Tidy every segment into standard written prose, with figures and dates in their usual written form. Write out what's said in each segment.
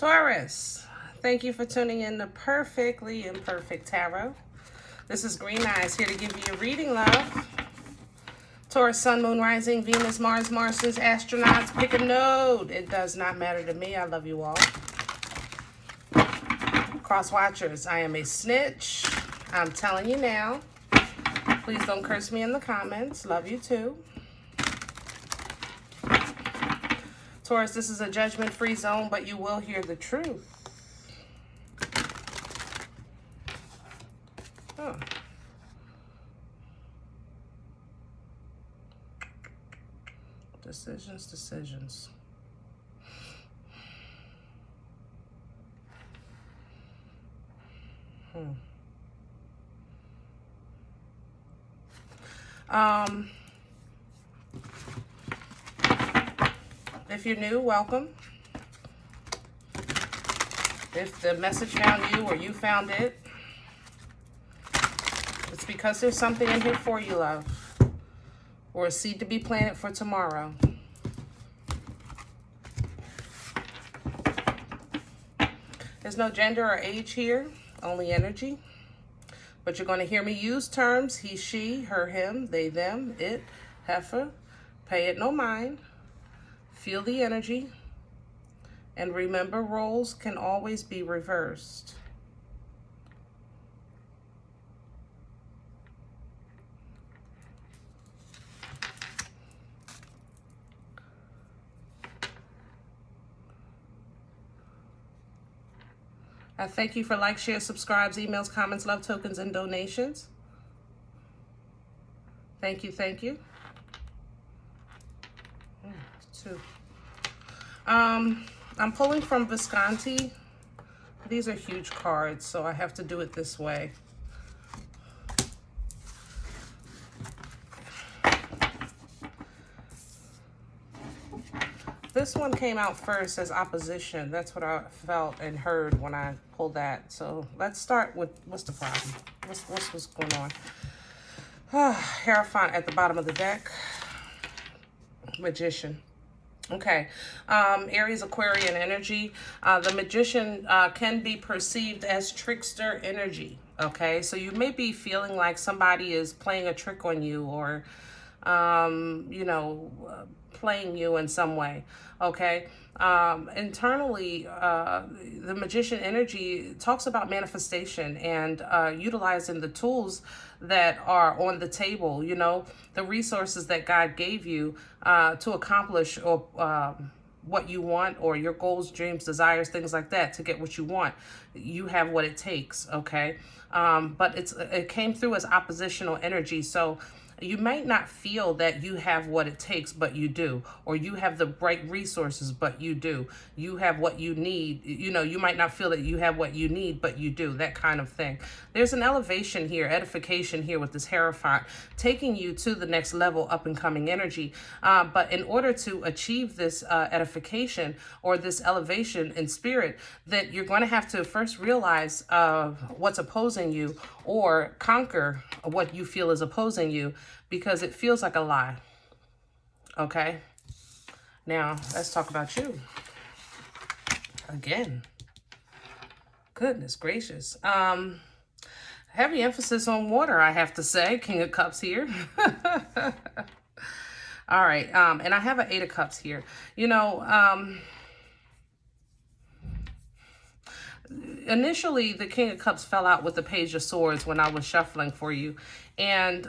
Taurus, thank you for tuning in to Perfectly Imperfect Tarot. This is Green Eyes here to give you your reading, love. Taurus, Sun, Moon, Rising, Venus, Mars, Martians, astronauts, pick a node. It does not matter to me. I love you all. Cross watchers, I am a snitch. I'm telling you now. Please don't curse me in the comments. Love you too. Taurus, this is a judgment-free zone, but you will hear the truth. Oh. Decisions. If you're new, welcome. If the message found you or you found it, it's because there's something in here for you, love. Or a seed to be planted for tomorrow. There's no gender or age here, only energy. But you're going to hear me use terms, he, she, her, him, they, them, it, heifer. Pay it no mind. Feel the energy. And remember, roles can always be reversed. I thank you for likes, shares, subscribes, emails, comments, love tokens, and donations. Thank you, thank you. Two. I'm pulling from Visconti. These are huge cards, so I have to do it this way. This one came out first as opposition. That's what I felt and heard when I pulled that. So let's start with, what's the problem? What's going on? Hierophant at the bottom of the deck. Magician. Okay, Aries, Aquarian energy. The Magician can be perceived as trickster energy, okay? So you may be feeling like somebody is playing a trick on you or, you know, playing you in some way, okay? Internally, the Magician energy talks about manifestation and utilizing the tools that are on the table, you know, the resources that God gave you to accomplish or what you want, or your goals, dreams, desires, things like that, to get what you want. You have what it takes, okay? But it came through as oppositional energy, so you might not feel that you have what it takes, but you do. Or you have the right resources, but you do. You have what you need. You know, you might not feel that you have what you need, but you do. That kind of thing. There's an elevation here, edification here with this Hierophant, taking you to the next level, up and coming energy. But in order to achieve this edification or this elevation in spirit, that you're going to have to first realize what's opposing you, or conquer what you feel is opposing you, because it feels like a lie. Okay? Now, let's talk about you. Again. Goodness gracious. Heavy emphasis on water, I have to say. King of Cups here. All right. And I have an Eight of Cups here. You know, initially, the King of Cups fell out with the Page of Swords when I was shuffling for you. And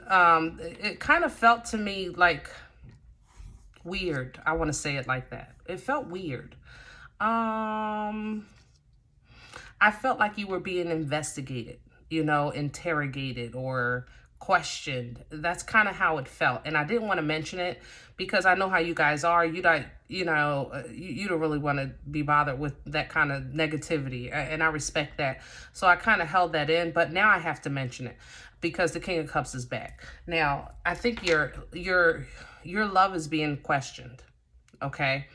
it kind of felt to me like weird. I want to say it like that. It felt weird. I felt like you were being investigated, you know, interrogated or questioned. That's kind of how it felt. And I didn't want to mention it because I know how you guys are. You don't, you know, you don't really want to be bothered with that kind of negativity. And I respect that. So I kind of held that in, but now I have to mention it because the King of Cups is back. Now, I think your love is being questioned. Okay.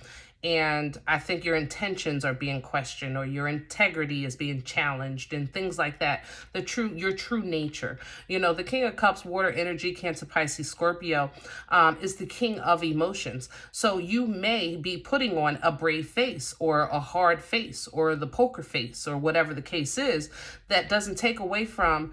And I think your intentions are being questioned, or your integrity is being challenged, and things like that. Your true nature. You know, the King of Cups, water energy, Cancer, Pisces, Scorpio, is the king of emotions. So you may be putting on a brave face or a hard face or the poker face or whatever the case is. That doesn't take away from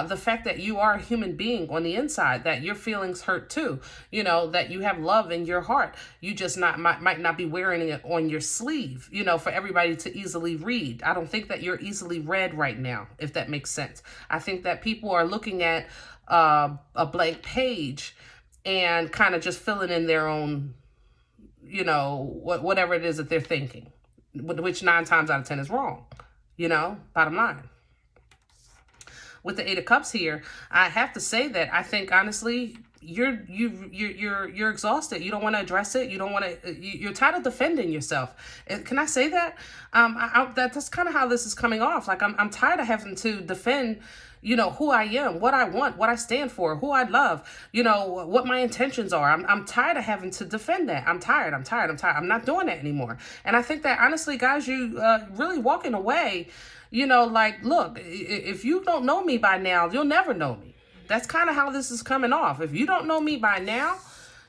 the fact that you are a human being on the inside, that your feelings hurt too, you know, that you have love in your heart. You just might not be wearing it on your sleeve, you know, for everybody to easily read. I don't think that you're easily read right now, if that makes sense. I think that people are looking at a blank page and kind of just filling in their own, you know, whatever it is that they're thinking, which 9 times out of 10 is wrong, you know, bottom line. With the 8 of Cups here, I have to say that I think honestly, you're exhausted. You don't want to address it. You don't want to. You're tired of defending yourself. Can I say that? That's kind of how this is coming off. Like I'm tired of having to defend, you know, who I am, what I want, what I stand for, who I love, you know, what my intentions are. I'm tired of having to defend that. I'm tired. I'm not doing that anymore. And I think that honestly, guys, you really walking away. You know, like, look, if you don't know me by now, you'll never know me. That's kind of how this is coming off. If you don't know me by now,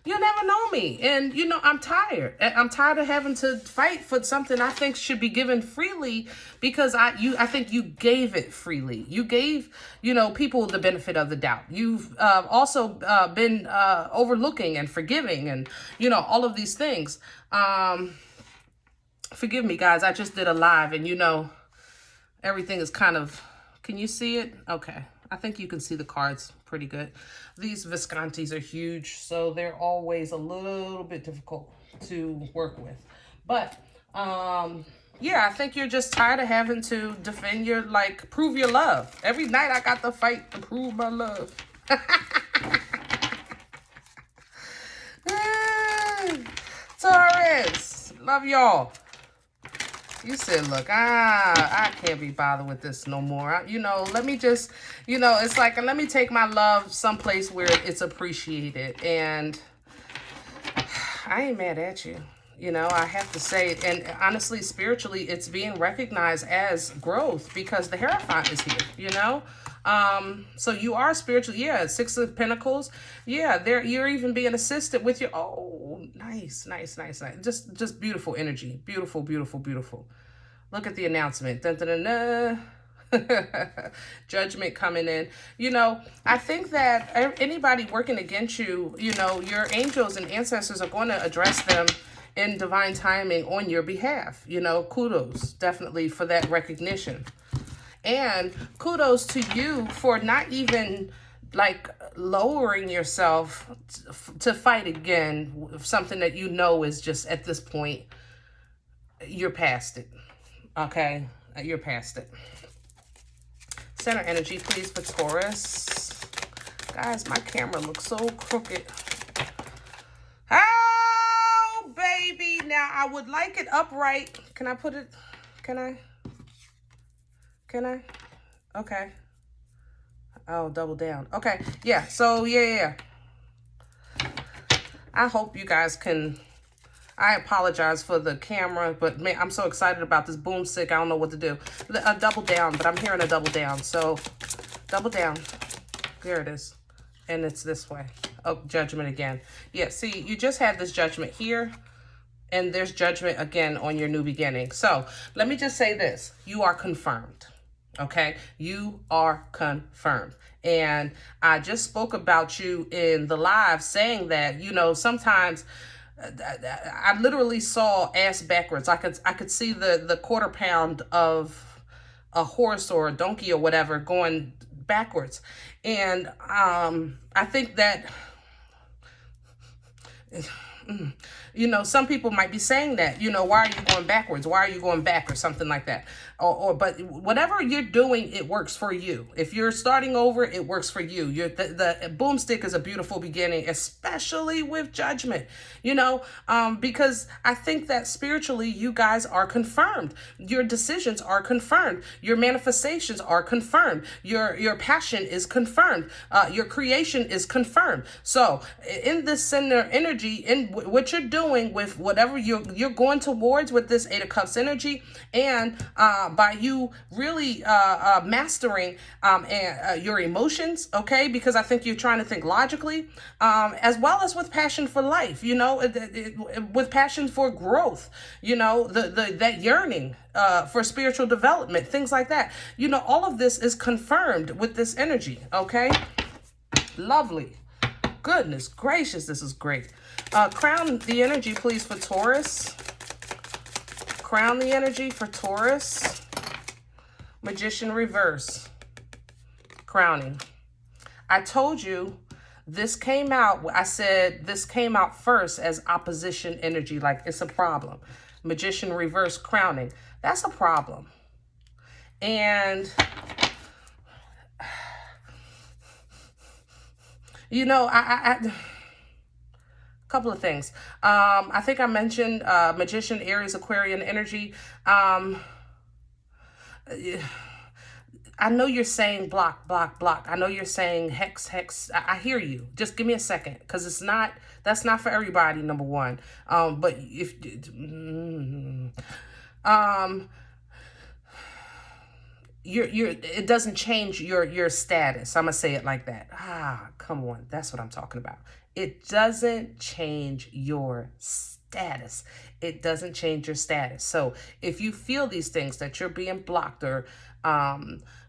you'll never know me. And, you know, I'm tired. I'm tired of having to fight for something I think should be given freely, because I think you gave it freely. You gave, you know, people the benefit of the doubt. You've also been overlooking and forgiving and, you know, all of these things. Forgive me, guys. I just did a live and, you know, everything is kind of, can you see it? Okay. I think you can see the cards pretty good. These Viscontis are huge, so they're always a little bit difficult to work with. But, yeah, I think you're just tired of having to defend your, like, prove your love. Every night I got to fight to prove my love. Taurus, love y'all. You said, look, I can't be bothered with this no more. You know, let me just, you know, it's like, let me take my love someplace where it's appreciated. And I ain't mad at you. You know, I have to say, and honestly, spiritually, it's being recognized as growth because the Hierophant is here, you know? So you are spiritually, yeah, 6 of Pentacles. Yeah, you're even being assisted with your, oh, nice. Just beautiful energy. Beautiful. Look at the announcement. Dun, dun, dun, dun. Judgment coming in. You know, I think that anybody working against you, you know, your angels and ancestors are going to address them in divine timing on your behalf. You know, kudos definitely for that recognition. And kudos to you for not even like lowering yourself to fight again with something that you know is just at this point, you're past it. Okay, you're past it. Center energy, please, for Taurus. Guys, my camera looks so crooked. Oh, baby. Now, I would like it upright. Can I put it? Can I? Okay. Oh, double down. Okay. Yeah. So, yeah. I hope you guys can. I apologize for the camera, but man, I'm so excited about this boomstick. I don't know what to do. A double down, but I'm hearing a double down. So, double down. There it is. And it's this way. Oh, judgment again. Yeah, see, you just had this judgment here. And there's judgment again on your new beginning. So, let me just say this. You are confirmed. Okay, you are confirmed. And I just spoke about you in the live saying that, you know, sometimes I literally saw ass backwards. I could see the quarter pound of a horse or a donkey or whatever going backwards. And I think that, you know, some people might be saying that, you know, why are you going backwards? Why are you going back or something like that? But whatever you're doing, it works for you. If you're starting over, it works for you. The boomstick is a beautiful beginning, especially with judgment, you know, because I think that spiritually you guys are confirmed. Your decisions are confirmed. Your manifestations are confirmed. Your passion is confirmed. Your creation is confirmed. So in this center energy, in what you're doing with whatever you're going towards with this Eight of Cups energy, and by you really mastering your emotions, okay? Because I think you're trying to think logically, as well as with passion for life, you know, with passion for growth, you know, that yearning for spiritual development, things like that. You know, all of this is confirmed with this energy, okay? Lovely. Goodness gracious, this is great. Crown the energy, please, for Taurus. Crown the energy for Taurus. Magician reverse. Crowning. I told you this came out, I said this came out first as opposition energy, like it's a problem. Magician reverse crowning. That's a problem. And you know, a couple of things. I think I mentioned Magician, Aries, Aquarian energy. I know you're saying block, block, block. I know you're saying hex, hex. I hear you. Just give me a second, because that's not for everybody, number one. But if it doesn't change your status. I'm gonna say it like that. Come on, that's what I'm talking about. It doesn't change your status. It doesn't change your status. So if you feel these things, that you're being blocked or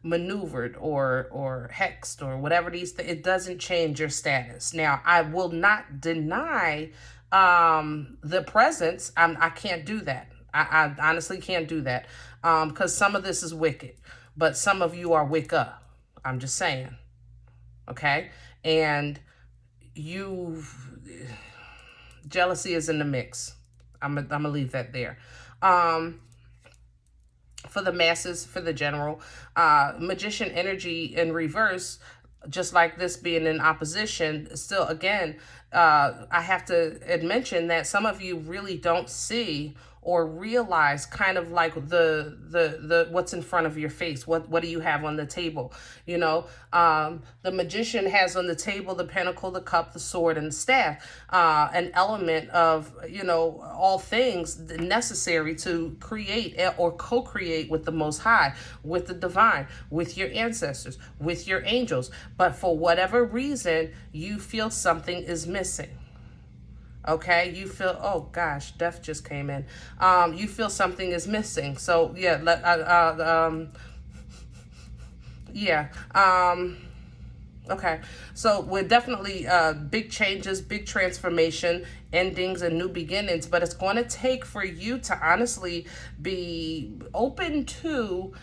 maneuvered or hexed or whatever it doesn't change your status. Now, I will not deny the presence. I can't do that. I honestly can't do that, because some of this is wicked. But some of you are Wicca. I'm just saying. Okay? And jealousy is in the mix. I'm gonna leave that there. For the masses, for the general, Magician energy in reverse, just like this being in opposition, still, again, I have to mention that some of you really don't see or realize kind of like the what's in front of your face. What do you have on the table? You know, the Magician has on the table the pentacle, the cup, the sword, and the staff, an element of, you know, all things necessary to create or co-create with the Most High, with the divine, with your ancestors, with your angels. But for whatever reason, you feel something is missing. Okay, you feel, oh gosh, death just came in. You feel something is missing. So yeah, okay. So we're definitely big changes, big transformation, endings, and new beginnings. But it's going to take for you to honestly be open to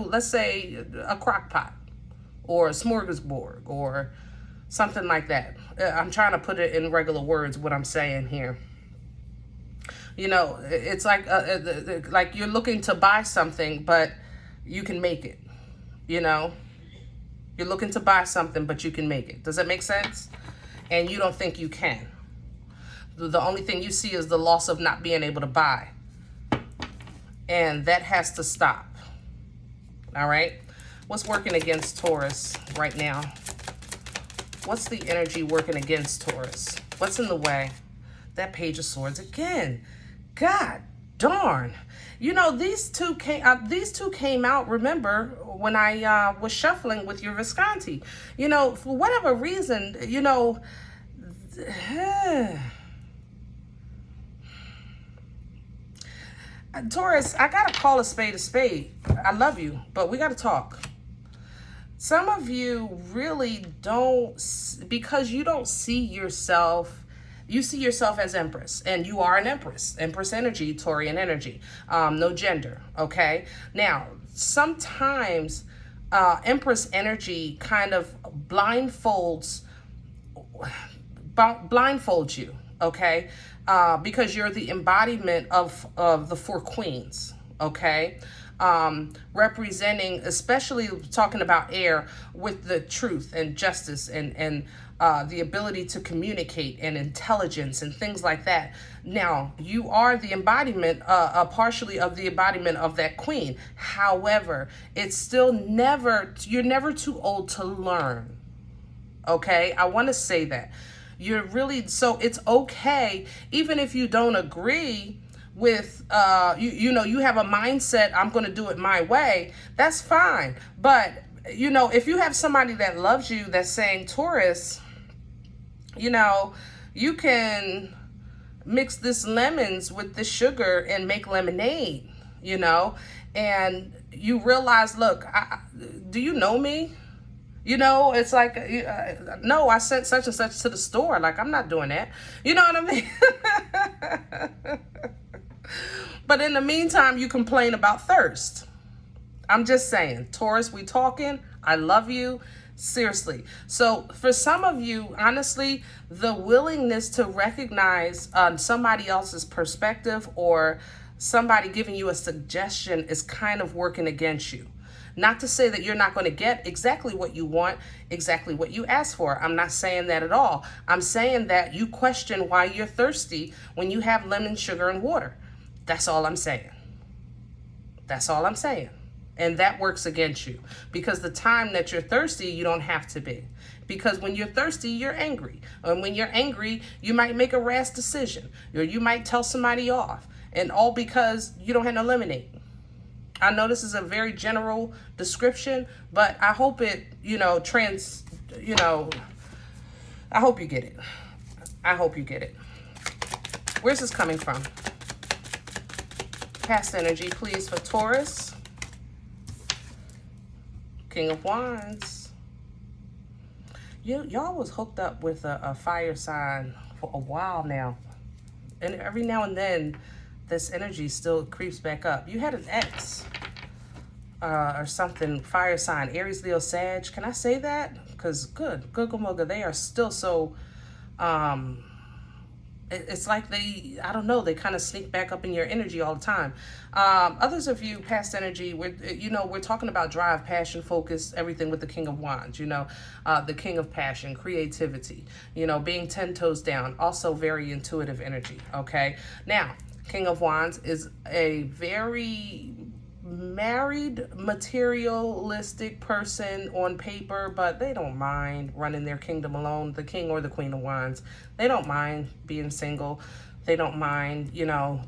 let's say, a crock pot, or a smorgasbord, or something like that. I'm trying to put it in regular words, what I'm saying here. You know, it's like you're looking to buy something, but you can make it. You know, you're looking to buy something, but you can make it. Does that make sense? And you don't think you can. The only thing you see is the loss of not being able to buy. And that has to stop. All right? What's working against Taurus right now? What's the energy working against Taurus? What's in the way? That Page of Swords again. God darn. You know, these two came out, remember, when I was shuffling with your Visconti. You know, for whatever reason, you know, Taurus, I gotta call a spade a spade. I love you, but we gotta talk. Some of you really don't, because you don't see yourself, you see yourself as Empress, and you are an Empress. Empress energy, Taurian energy, no gender, okay? Now, sometimes Empress energy kind of blindfolds you, okay? Because you're the embodiment of the four queens, okay? representing, especially talking about air, with the truth and justice and the ability to communicate and intelligence and things like that. Now, you are the embodiment, partially of the embodiment of that queen. However, it's still you're never too old to learn. Okay, I want to say that. So it's okay, even if you don't agree with, you have a mindset, I'm going to do it my way, that's fine. But, if you have somebody that loves you that's saying, Taurus, you can mix this lemons with the sugar and make lemonade, and you realize, look, do you know me? It's like, no, I sent such and such to the store. Like, I'm not doing that. You know what I mean? But in the meantime, you complain about thirst. I'm just saying, Taurus, we talking. I love you. Seriously. So for some of you, honestly, the willingness to recognize somebody else's perspective or somebody giving you a suggestion is kind of working against you. Not to say that you're not going to get exactly what you want, exactly what you ask for. I'm not saying that at all. I'm saying that you question why you're thirsty when you have lemon, sugar, and water. That's all I'm saying. That's all I'm saying. And that works against you. Because the time that you're thirsty, you don't have to be. Because when you're thirsty, you're angry. And when you're angry, you might make a rash decision. Or you might tell somebody off. And all because you don't have no lemonade. I know this is a very general description, but I hope it, I hope you get it. I hope you get it. Where's this coming from? Past energy, please, for Taurus. King of Wands. Y'all was hooked up with a fire sign for a while now. And every now and then, this energy still creeps back up. You had an ex or something, fire sign, Aries, Leo, Sag. Can I say that? Because good Moga, they are still so, it's like I don't know, they kind of sneak back up in your energy all the time. Others of you, past energy, we're talking about drive, passion, focus, everything with the King of Wands, the King of Passion, creativity, being 10 toes down, also very intuitive energy, okay? Now, King of Wands is a very married, materialistic person on paper, but they don't mind running their kingdom alone, the King or the Queen of Wands. They don't mind being single. They don't mind,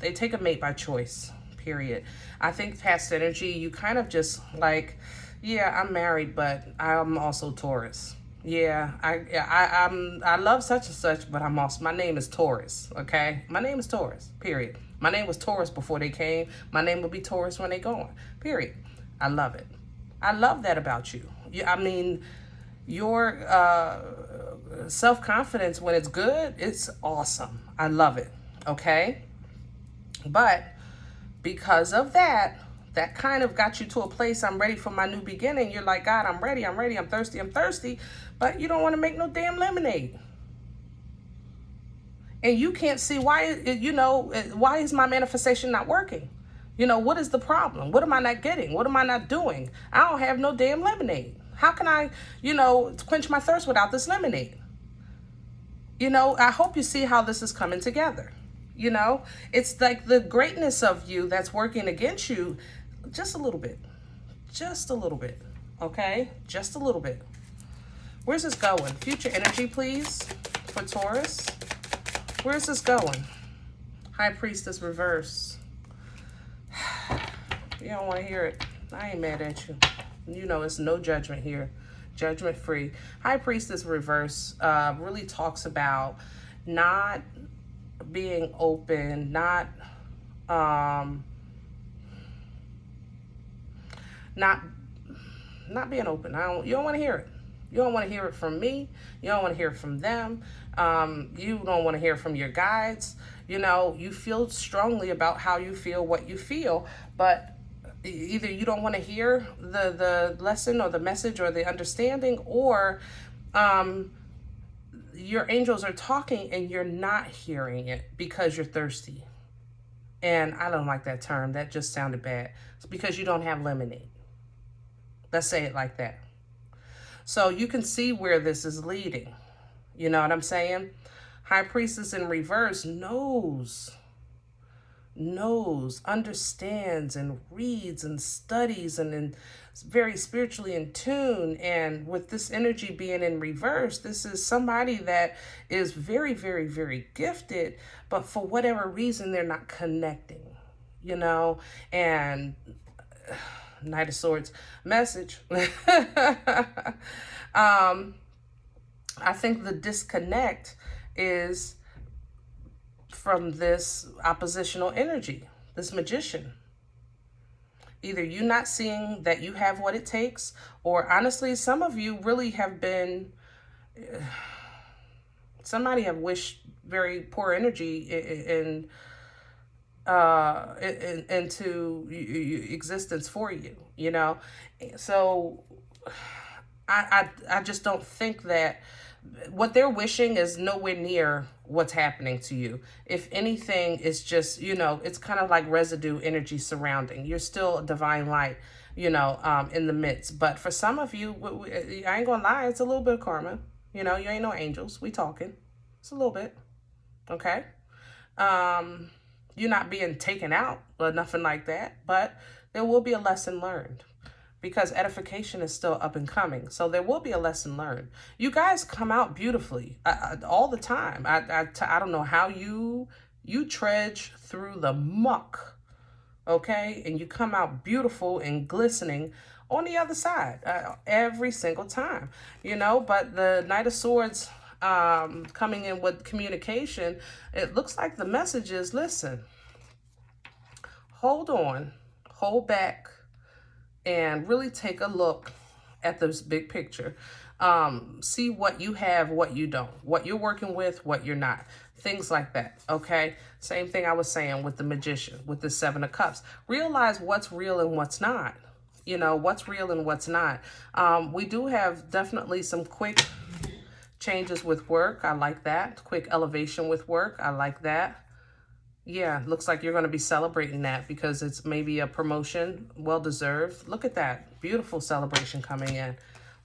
they take a mate by choice, period. I think past energy, you kind of just like, yeah, I'm married, but I'm also Taurus. Yeah, I love such and such, but my name is Taurus, okay? My name is Taurus, period. My name was Taurus before they came. My name will be Taurus when they gone, period. I love it. I love that about you. Your self-confidence, when it's good, it's awesome. I love it, okay? But because of that kind of got you to a place, I'm ready for my new beginning. You're like, God, I'm ready, I'm thirsty, but you don't want to make no damn lemonade. And you can't see why, why is my manifestation not working? What is the problem? What am I not getting? What am I not doing? I don't have no damn lemonade. How can I, quench my thirst without this lemonade? I hope you see how this is coming together. It's like the greatness of you that's working against you just a little bit, okay? Just a little bit. Where's this going? Future energy, please, for Taurus. Where's this going? High Priestess reverse. You don't want to hear it. I ain't mad at you. It's no judgment here. Judgment free. High Priestess reverse really talks about not being open, not being open. You don't want to hear it. You don't want to hear it from me. You don't want to hear it from them. You don't want to hear from your guides. You feel strongly about how you feel, what you feel, but either you don't want to hear the lesson or the message or the understanding, or your angels are talking and you're not hearing it because you're thirsty. And I don't like that term. That just sounded bad. It's because you don't have lemonade. Let's say it like that. So you can see where this is leading. You know what I'm saying? High Priestess in reverse knows, understands, and reads and studies and is very spiritually in tune. And with this energy being in reverse, this is somebody that is very, very, very gifted, but for whatever reason, they're not connecting, you know? And Knight of Swords message. I think the disconnect is from this oppositional energy, this Magician. Either you not seeing that you have what it takes, or honestly, some of you really have been, somebody have wished very poor energy into existence for you, you know? So I just don't think that what they're wishing is nowhere near what's happening to you. If anything, it's just, you know, it's kind of like residue energy surrounding. You're still a divine light, you know, in the midst. But for some of you, I ain't gonna lie, it's a little bit of karma. You know, you ain't no angels. We talking. It's a little bit. Okay? You're not being taken out or nothing like that. But there will be a lesson learned. Because edification is still up and coming. So there will be a lesson learned. You guys come out beautifully all the time. I don't know how you trudge through the muck, okay? And you come out beautiful and glistening on the other side every single time, you know? But the Knight of Swords coming in with communication, it looks like the message is, listen, hold on, hold back, and really take a look at this big picture. See what you have, what you don't, what you're working with, what you're not, things like that, okay? Same thing I was saying with the Magician, with the Seven of Cups. Realize what's real and what's not, you know, what's real and what's not. We do have definitely some quick changes with work. I like that. Quick elevation with work. I like that. Yeah, looks like you're going to be celebrating that because it's maybe a promotion, well-deserved. Look at that. Beautiful celebration coming in.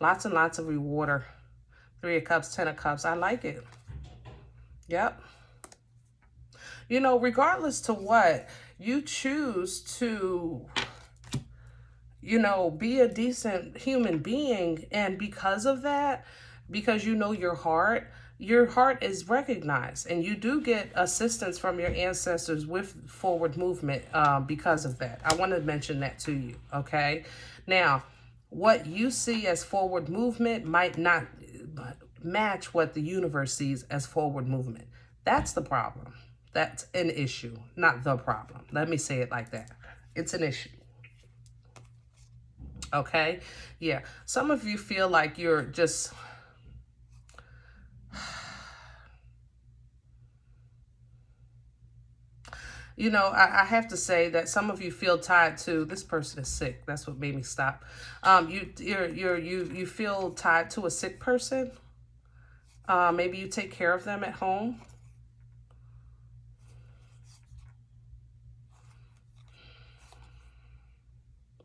Lots and lots of reward. 3 of Cups, 10 of Cups. I like it. Yep. You know, regardless to what, you choose to, you know, be a decent human being. And because of that, because you know your heart is recognized, and you do get assistance from your ancestors with forward movement because of that. I want to mention that to you, okay? Now, what you see as forward movement might not match what the universe sees as forward movement. That's the problem. That's an issue, not the problem. Let me say it like that. It's an issue. Okay? Yeah. Some of you feel like you're just... You know, I have to say that some of you feel tied to, this person is sick. That's what made me stop. You feel tied to a sick person. Maybe you take care of them at home.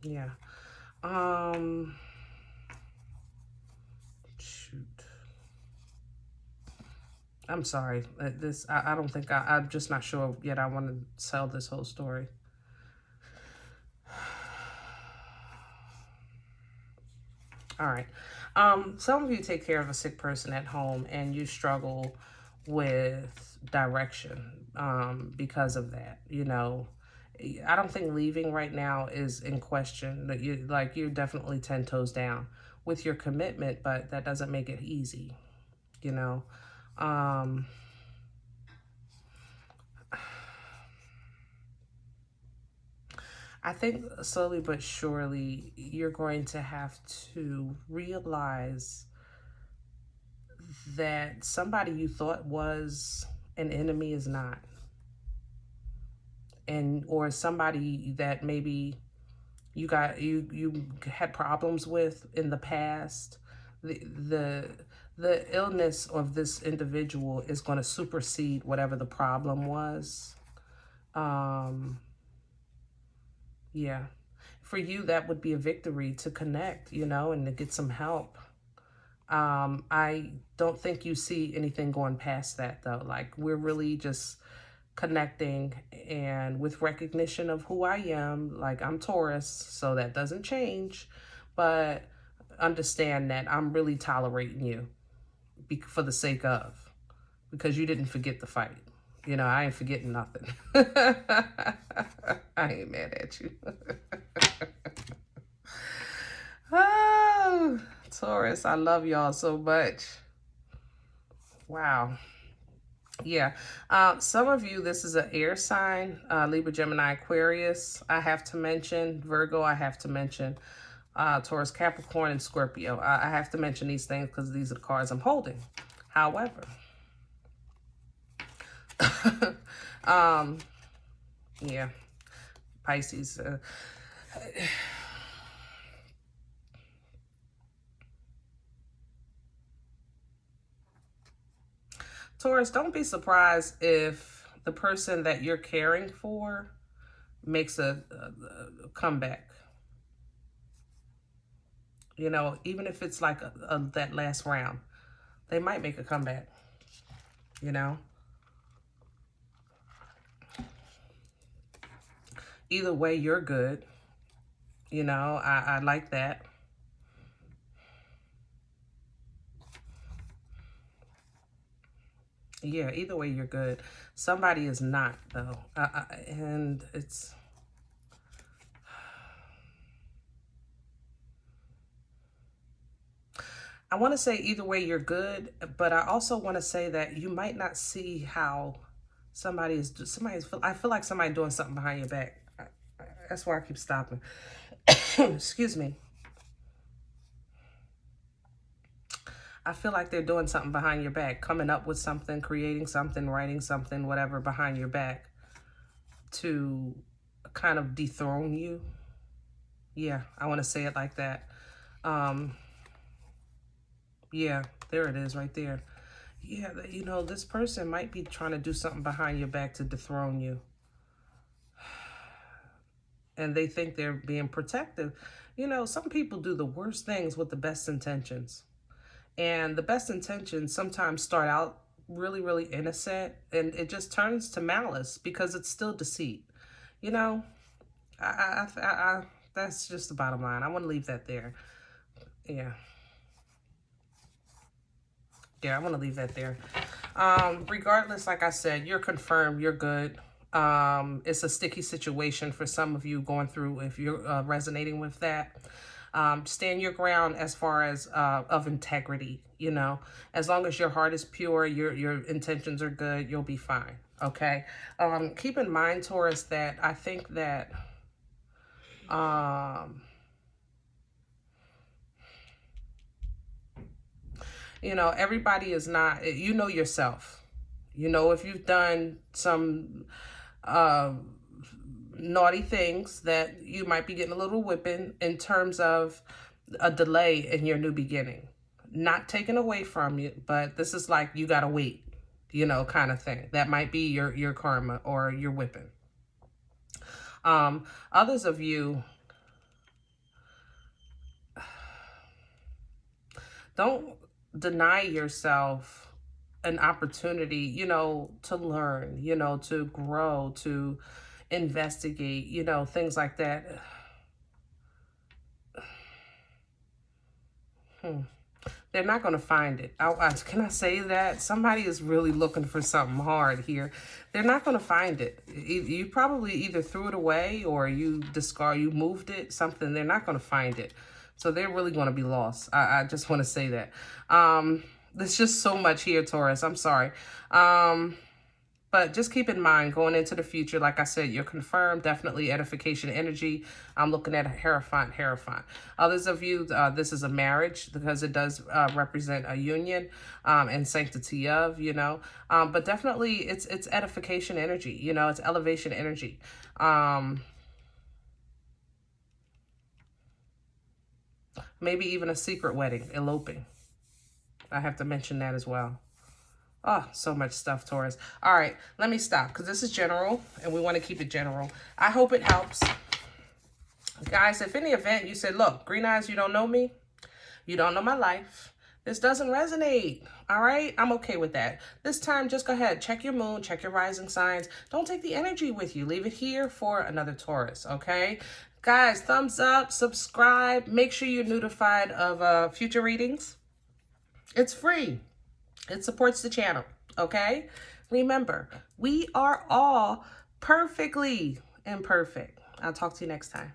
Yeah. Shoot. I'm sorry. I don't think I'm just not sure yet. I want to tell this whole story. All right. Some of you take care of a sick person at home and you struggle with direction because of that. You know, I don't think leaving right now is in question. That you're definitely 10 toes down with your commitment, but that doesn't make it easy. You know. I think slowly but surely you're going to have to realize that somebody you thought was an enemy is not. Or somebody that maybe you had problems with in the past. The illness of this individual is going to supersede whatever the problem was. Yeah. For you, that would be a victory to connect, you know, and to get some help. I don't think you see anything going past that, though. Like, we're really just connecting, and with recognition of who I am. Like, I'm Taurus, so that doesn't change, but understand that I'm really tolerating you for the sake of, because you didn't forget the fight. You know, I ain't forgetting nothing. I ain't mad at you. Oh, Taurus, I love y'all so much. Wow. Yeah. Some of you, this is an air sign, Libra, Gemini, Aquarius, I have to mention. Virgo, I have to mention. Taurus, Capricorn, and Scorpio. I have to mention these things because these are the cards I'm holding. However, yeah, Pisces. Taurus, don't be surprised if the person that you're caring for makes a comeback. You know, even if it's like that last round, they might make a comeback, you know. Either way, you're good. You know, I like that. Yeah, either way, you're good. Somebody is not, though. And it's... I want to say either way, you're good. But I also want to say that you might not see how somebody's... I feel like somebody doing something behind your back. That's why I keep stopping. Excuse me. I feel like they're doing something behind your back, coming up with something, creating something, writing something, whatever, behind your back to kind of dethrone you. Yeah, I want to say it like that. Yeah, there it is right there. Yeah, you know, this person might be trying to do something behind your back to dethrone you. And they think they're being protective. You know, some people do the worst things with the best intentions. And the best intentions sometimes start out really, really innocent, and it just turns to malice because it's still deceit. You know, that's just the bottom line. I want to leave that there. Yeah. Yeah, I want to leave that there. Regardless, like I said, you're confirmed, you're good. It's a sticky situation for some of you going through, if you're resonating with that. Stand your ground as far as of integrity, you know. As long as your heart is pure, your intentions are good, you'll be fine, okay? Keep in mind, Taurus, that I think that you know, everybody is not, you know yourself. You know, if you've done some naughty things, that you might be getting a little whipping in terms of a delay in your new beginning. Not taken away from you, but this is like, you gotta wait, you know, kind of thing. That might be your karma or your whipping. Others of you, don't deny yourself an opportunity, you know, to learn, you know, to grow, to investigate, you know, things like that. They're not going to find it. Can I say that? Somebody is really looking for something hard here. They're not going to find it. You probably either threw it away or you you moved it, something. They're not going to find it. So they're really going to be lost. I just want to say that. There's just so much here, Taurus. I'm sorry. But just keep in mind, going into the future, like I said, you're confirmed, definitely edification energy. I'm looking at a Hierophant. Others of you, this is a marriage because it does represent a union and sanctity of, you know. But definitely it's edification energy, you know, it's elevation energy. Maybe even a secret wedding, eloping. I have to mention that as well. Oh, so much stuff, Taurus. All right, let me stop because this is general and we want to keep it general. I hope it helps. Guys, if in the event you said, look, Green Eyes, you don't know me. You don't know my life. This doesn't resonate. All right, I'm okay with that. This time, just go ahead. Check your moon, check your rising signs. Don't take the energy with you. Leave it here for another Taurus, okay? Guys, thumbs up, subscribe. Make sure you're notified of future readings. It's free. It supports the channel, okay? Remember, we are all perfectly imperfect. I'll talk to you next time.